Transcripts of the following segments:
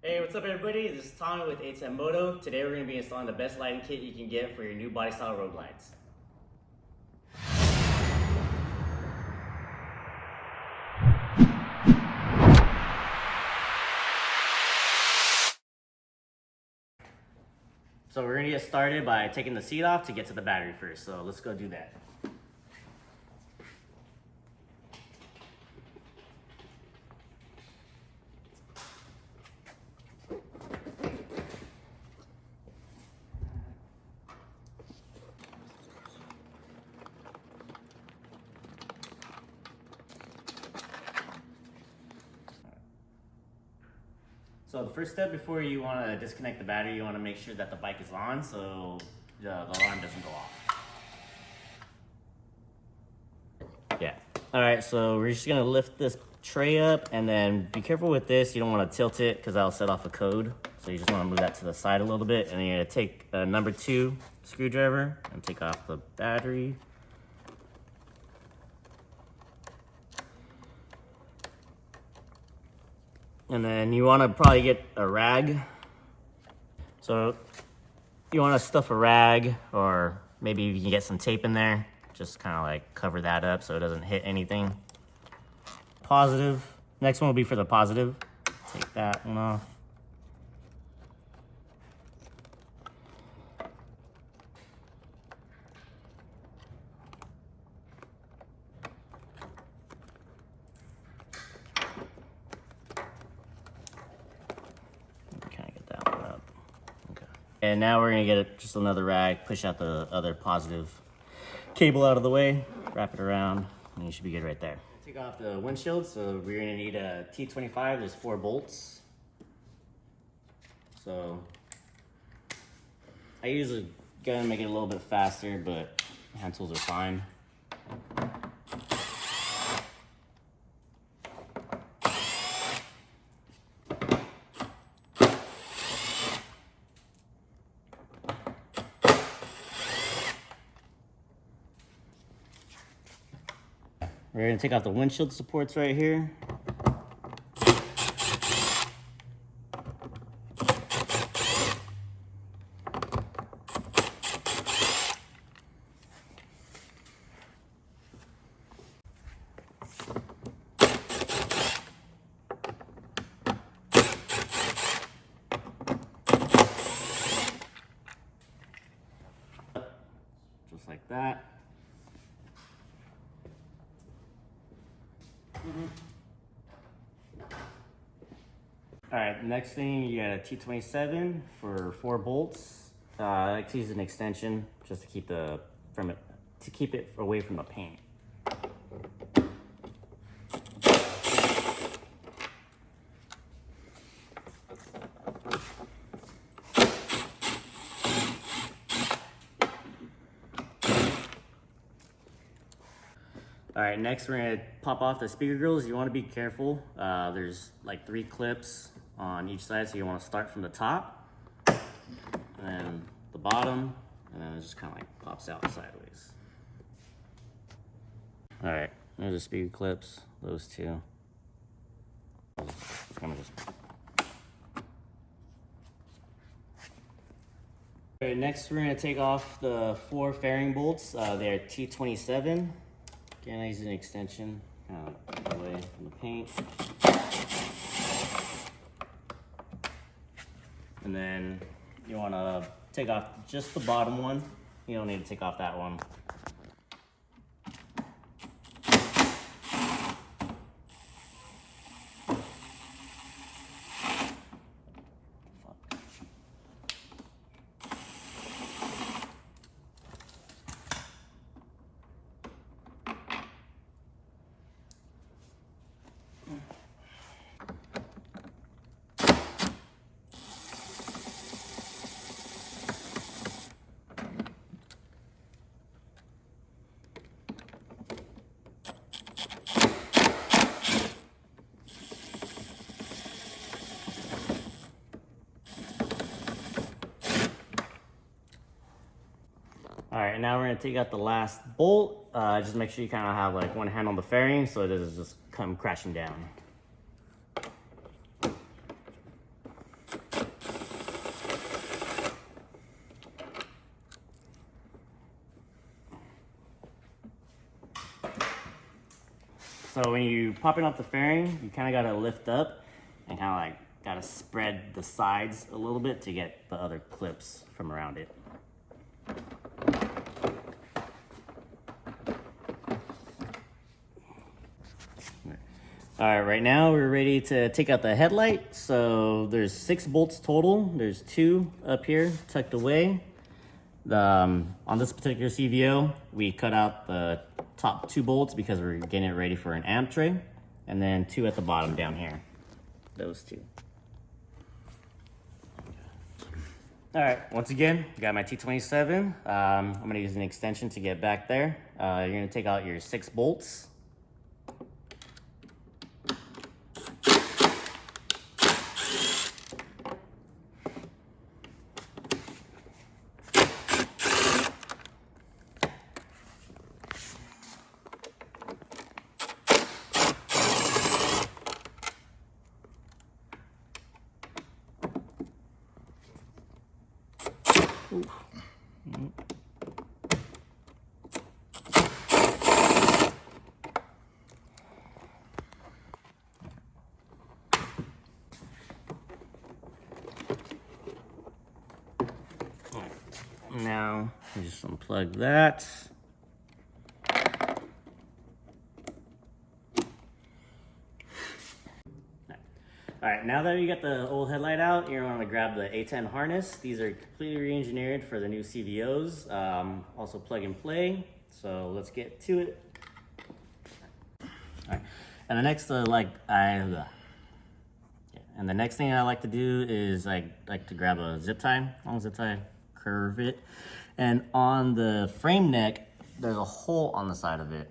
Hey, what's up everybody? This is Tommy with A10 Moto. Today we're going to be installing the best lighting kit you can get for your new body style Roadglides. So we're going to get started by taking the seat off to get to the battery first. So let's go do that. So the first step before you want to disconnect the battery, you want to make sure that the bike is on so the alarm doesn't go off. Yeah. All right, so we're just going to lift this tray up and then be careful with this. You don't want to tilt it because that'll set off a code. So you just want to move that to the side a little bit, and then you're going to take a number 2 screwdriver and take off the battery. And then you want to probably get a rag. So you want to stuff a rag, or maybe you can get some tape in there. Just kind of like cover that up so it doesn't hit anything. Positive. Next one will be for the positive. Take that one off. And now we're gonna get just another rag, push out the other positive cable out of the way, wrap it around, and you should be good right there. Take off the windshield, so we're gonna need a T25, there's 4 bolts. So I usually gotta make it a little bit faster, but hand tools are fine. We're gonna take off the windshield supports right here. Just like that. All right, next thing, you got a T27 for 4 bolts. I like to use an extension just to keep it away from the paint. All right, next we're gonna pop off the speaker grills. You wanna be careful. There's like 3 clips on each side, so you wanna start from the top, and then the bottom, and then it just kinda like pops out sideways. All right, there's the speaker clips, those 2. All right, next we're gonna take off the 4 fairing bolts. They're T27. Again, I use an extension, kind of away from the paint. And then you want to take off just the bottom one. You don't need to take off that one. All right, now we're gonna take out the last bolt. Just make sure you kind of have like one hand on the fairing so it doesn't just come crashing down. So when you popping off the fairing, you kind of got to lift up and kind of like got to spread the sides a little bit to get the other clips from around it. All right, right now we're ready to take out the headlight. So there's 6 bolts total. There's 2 up here tucked away. On this particular CVO, we cut out the top 2 bolts because we're getting it ready for an amp tray, and then 2 at the bottom down here. Those 2. All right, once again, got my T27. I'm gonna use an extension to get back there. You're gonna take out your 6 bolts. Now, just unplug that. All right, now that you got the old headlight out, you're gonna grab the A10 harness. These are completely re-engineered for the new CVOs, also plug and play. So let's get to it. All right, and the next the next thing I like to do is I like to grab a zip tie, long zip tie, curve it, and on the frame neck there's a hole on the side of it.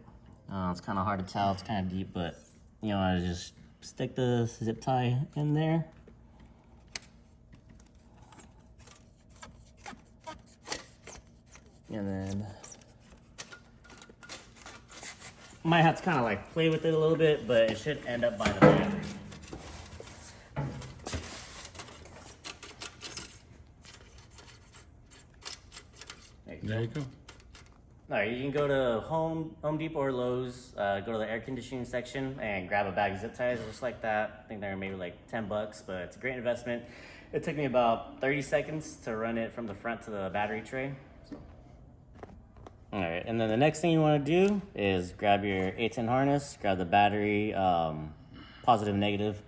It's kind of hard to tell, it's kind of deep, but you know, I just stick the zip tie in there. And then might have to kind of like play with it a little bit, but it should end up by the battery. There you go. All right, you can go to Home Depot or Lowe's, go to the air conditioning section and grab a bag of zip ties just like that. I think they're maybe like 10 bucks, but it's a great investment. It took me about 30 seconds to run it from the front to the battery tray. All right, and then the next thing you want to do is grab your A10 harness, grab the battery, positive, negative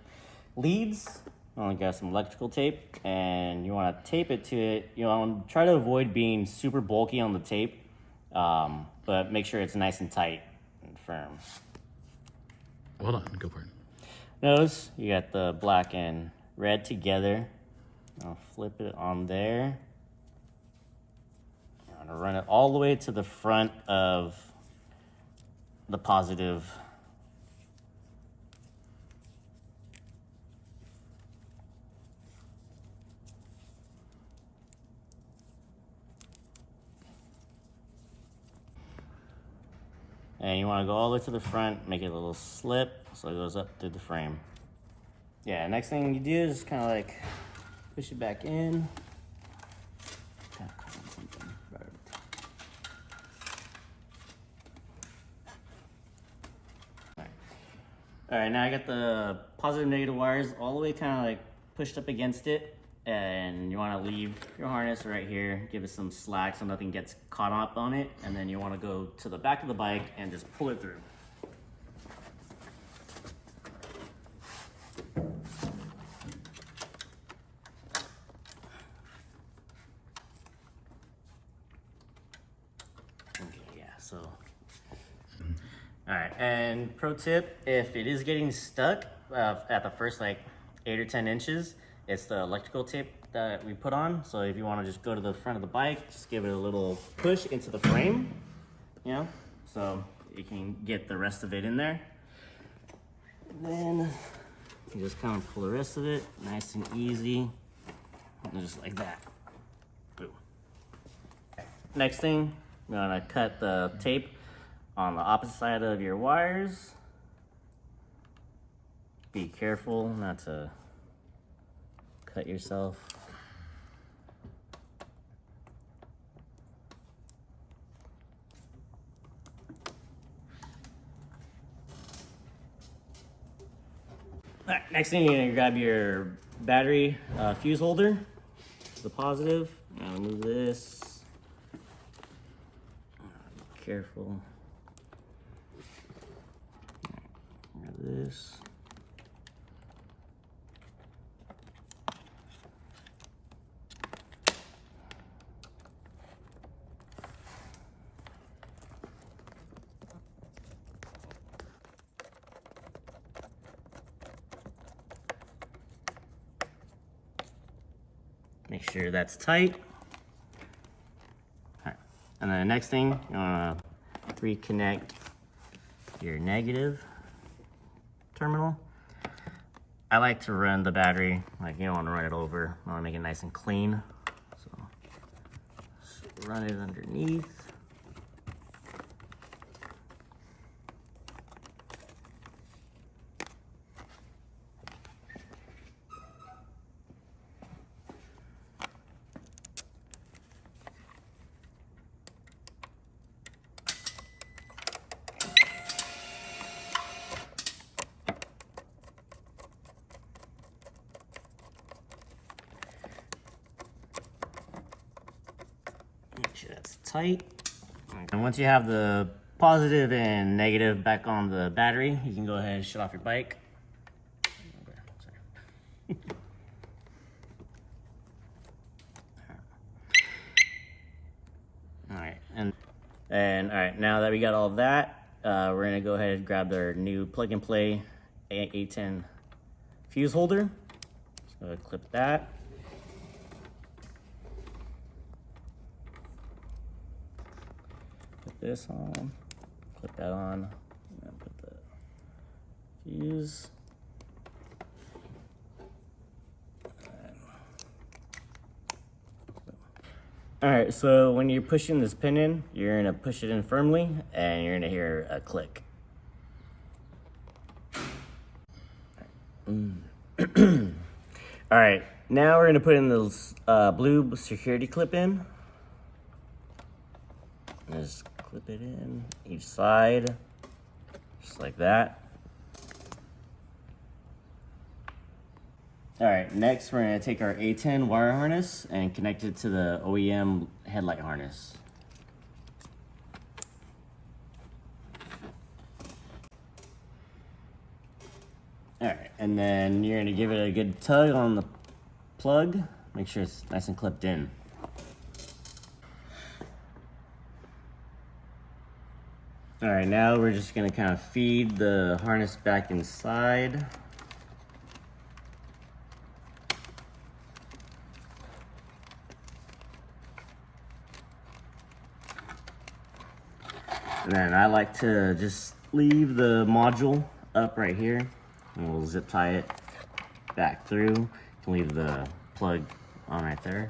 leads. You want to grab some electrical tape, and you want to tape it to it. You want to try to avoid being super bulky on the tape. But make sure it's nice and tight and firm. Hold on, go for it. Notice you got the black and red together. I'll flip it on there. I'm gonna run it all the way to the front of the positive. And you want to go all the way to the front, make it a little slip so it goes up through the frame. Yeah, next thing you do is kind of like push it back in. All right, now I got the positive negative wires all the way kind of like pushed up against it. And you want to leave your harness right here, give it some slack so nothing gets caught up on it, and then you want to go to the back of the bike and just pull it through. Okay, yeah, so. All right, and pro tip, if it is getting stuck at the first like 8 or 10 inches, it's the electrical tape that we put on. So if you want to just go to the front of the bike, just give it a little push into the frame, you know, so you can get the rest of it in there. And then you just kind of pull the rest of it, nice and easy, and just like that. Boom. Okay. Next thing, I'm gonna cut the tape on the opposite side of your wires. Be careful not to cut yourself. next thing you're gonna grab your battery fuse holder, the positive. Now remove this. Be careful. Remove this. Make sure that's tight. All right. And then the next thing, you wanna reconnect your negative terminal. I like to run the battery, like you don't wanna run it over. I wanna make it nice and clean. So just run it underneath. Make sure that's tight. And once you have the positive and negative back on the battery, you can go ahead and shut off your bike. All right, and all right, now that we got all of that, we're gonna go ahead and grab our new plug and play A10 fuse holder. So clip that. Put this on, clip that on, and then put the fuse. All right, so when you're pushing this pin in, you're gonna push it in firmly and you're gonna hear a click. All right, now we're gonna put in this blue security clip in. Just clip it in each side, just like that. All right, next we're gonna take our A10 wire harness and connect it to the OEM headlight harness. All right, and then you're gonna give it a good tug on the plug. Make sure it's nice and clipped in. All right, now we're just gonna kind of feed the harness back inside. And then I like to just leave the module up right here, and we'll zip tie it back through. You can leave the plug on right there.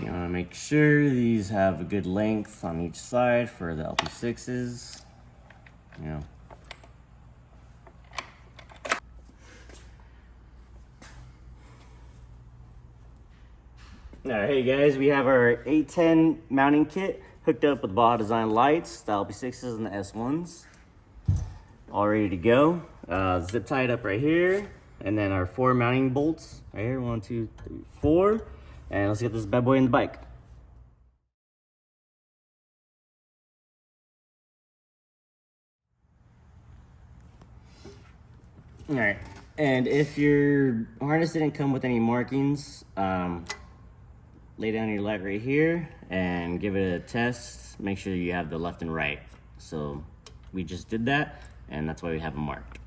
You want to make sure these have a good length on each side for the LP6s. You know. Alright, hey guys, we have our A10 mounting kit hooked up with Baja design lights, the LP6s and the S1s. All ready to go. Zip tied up right here. And then our 4 mounting bolts right here. 1, 2, 3, 4. And let's get this bad boy in the bike. All right, And if your harness didn't come with any markings, lay down your light right here and give it a test. Make sure you have the left and right. So we just did that, and that's why we have them marked.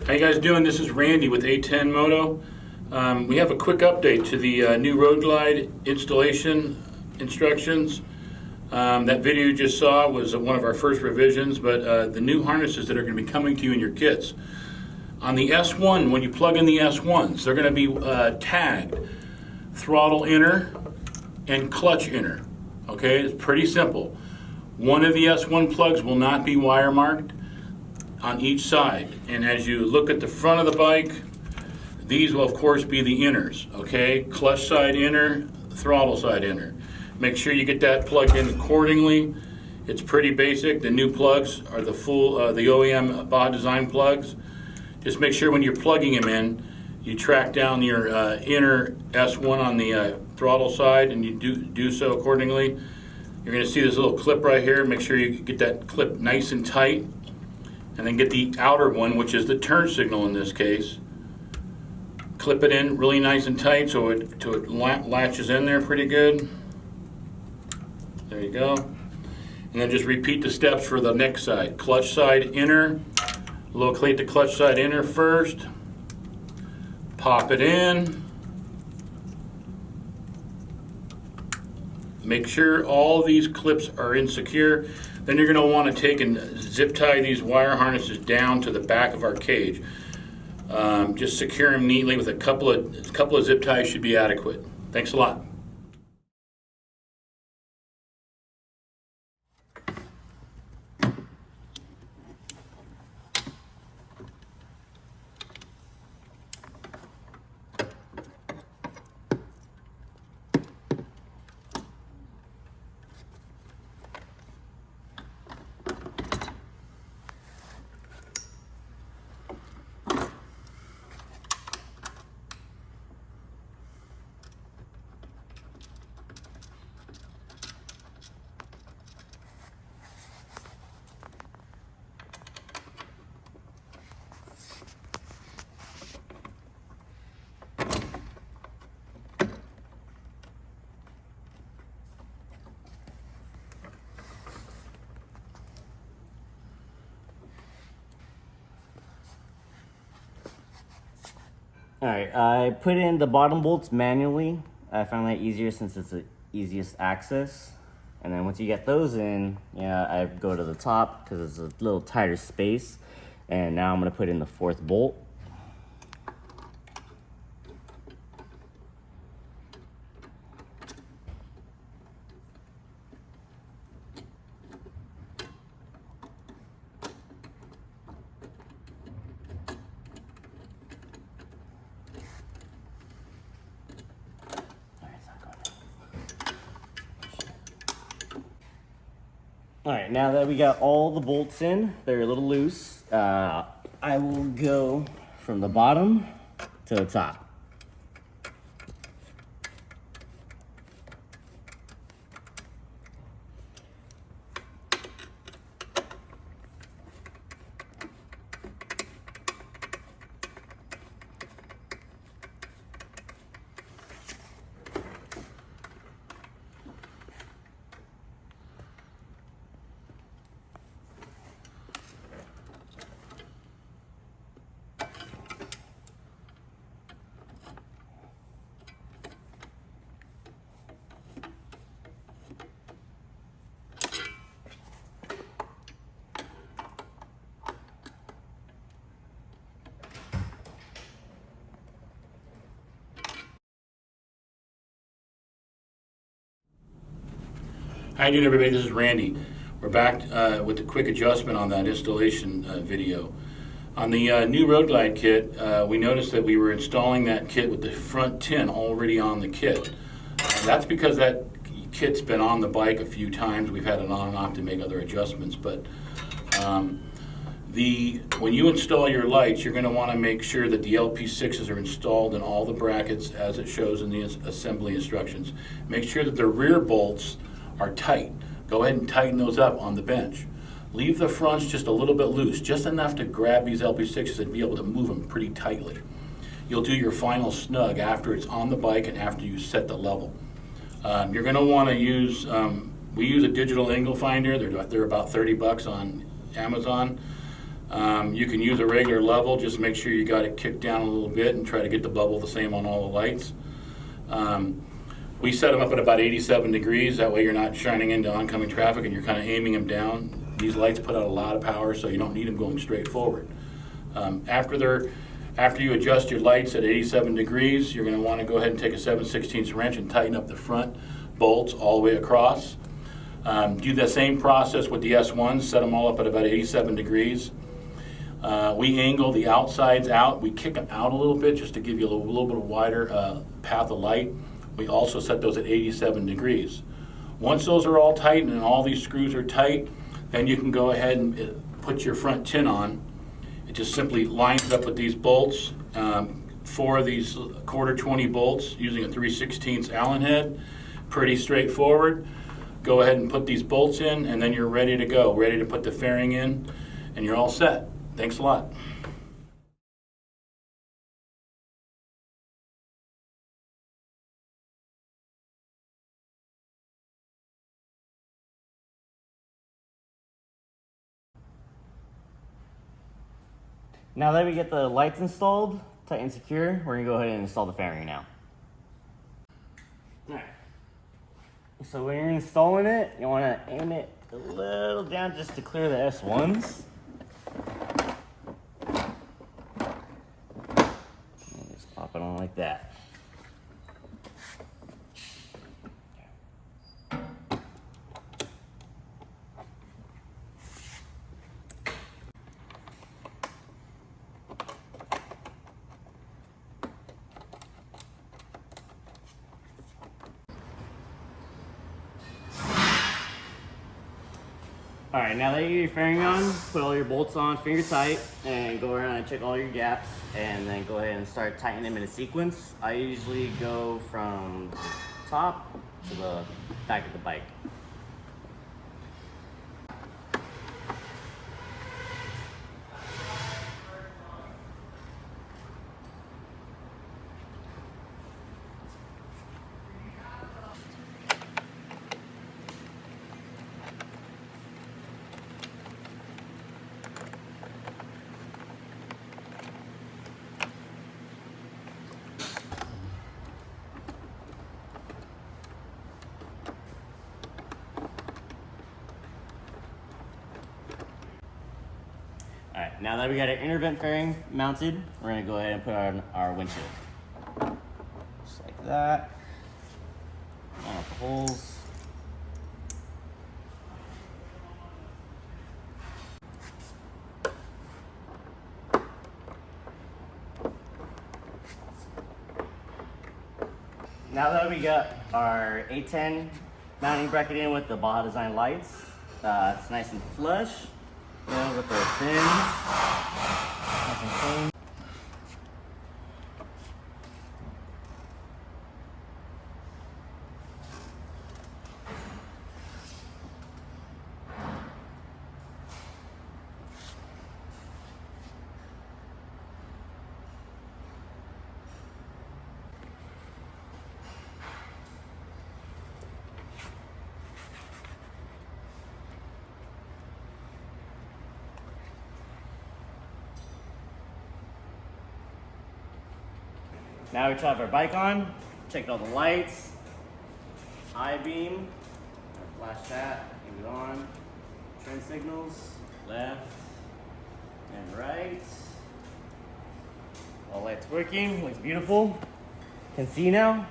How you guys doing? This is Randy with A10 Moto. We have a quick update to the new Roadglide installation instructions. That video you just saw was one of our first revisions, but the new harnesses that are going to be coming to you in your kits. On the S1, when you plug in the S1s, they're going to be tagged throttle inner and clutch inner. Okay, it's pretty simple. One of the S1 plugs will not be wire marked on each side, and as you look at the front of the bike, these will of course be the inners. Okay, clutch side inner, throttle side inner. Make sure you get that plugged in accordingly. It's pretty basic. The new plugs are the full the OEM Baja design plugs. Just make sure when you're plugging them in, you track down your inner S1 on the throttle side, and you do so accordingly. You're going to see this little clip right here. Make sure you get that clip nice and tight. And then get the outer one, which is the turn signal in this case. Clip it in really nice and tight so it latches in there pretty good. There you go. And then just repeat the steps for the next side. Clutch side inner. Locate the clutch side inner first. Pop it in. Make sure all these clips are insecure. Then you're going to want to take and zip tie these wire harnesses down to the back of our cage. Just secure them neatly with a couple of zip ties should be adequate. Thanks a lot. Alright, I put in the bottom bolts manually. I found that easier since it's the easiest access. And then once you get those in, I go to the top because it's a little tighter space. And now I'm going to put in the fourth bolt. All right, now that we got all the bolts in, they're a little loose, I will go from the bottom to the top. How you doing, everybody? This is Randy. We're back with a quick adjustment on that installation video. On the new Roadglide kit, we noticed that we were installing that kit with the front tin already on the kit. That's because that kit's been on the bike a few times. We've had it on and off to make other adjustments, but when you install your lights, you're going to want to make sure that the LP6s are installed in all the brackets as it shows in the assembly instructions. Make sure that the rear bolts are tight. Go ahead and tighten those up on the bench. Leave the fronts just a little bit loose, just enough to grab these LP6s and be able to move them pretty tightly. You'll do your final snug after it's on the bike and after you set the level. You're going to want to use, we use a digital angle finder. They're about 30 bucks on Amazon. You can use a regular level, just make sure you got it kicked down a little bit and try to get the bubble the same on all the lights. We set them up at about 87 degrees, that way you're not shining into oncoming traffic and you're kind of aiming them down. These lights put out a lot of power, so you don't need them going straight forward. After you adjust your lights at 87 degrees, you're going to want to go ahead and take a 7/16 wrench and tighten up the front bolts all the way across. Do the same process with the S1s, set them all up at about 87 degrees. We angle the outsides out. We kick them out a little bit just to give you a little bit of wider path of light. We also set those at 87 degrees. Once those are all tight and all these screws are tight, then you can go ahead and put your front tin on. It just simply lines up with these bolts. 4 of these 1/4 bolts using a 3/16 Allen head. Pretty straightforward. Go ahead and put these bolts in and then you're ready to go. Ready to put the fairing in and you're all set. Thanks a lot. Now that we get the lights installed, tight and secure, we're gonna go ahead and install the fairing now. Alright. So when you're installing it, you wanna aim it a little down just to clear the S1s. And just pop it on like that. All right, now that you get your fairing on, put all your bolts on, finger tight, and go around and check all your gaps, and then go ahead and start tightening them in a sequence. I usually go from the top to the back of the bike. Alright, now that we got our inner vent fairing mounted, we're going to go ahead and put on our windshield. Just like that. Line up the holes. Now that we got our A10 mounting bracket in with the Baja design lights, it's nice and flush. Go with our fins. Nice and clean. Now we have our bike on, checked all the lights, I-beam, flash that, leave it on, turn signals, left and right. All lights working, looks beautiful. Can see now.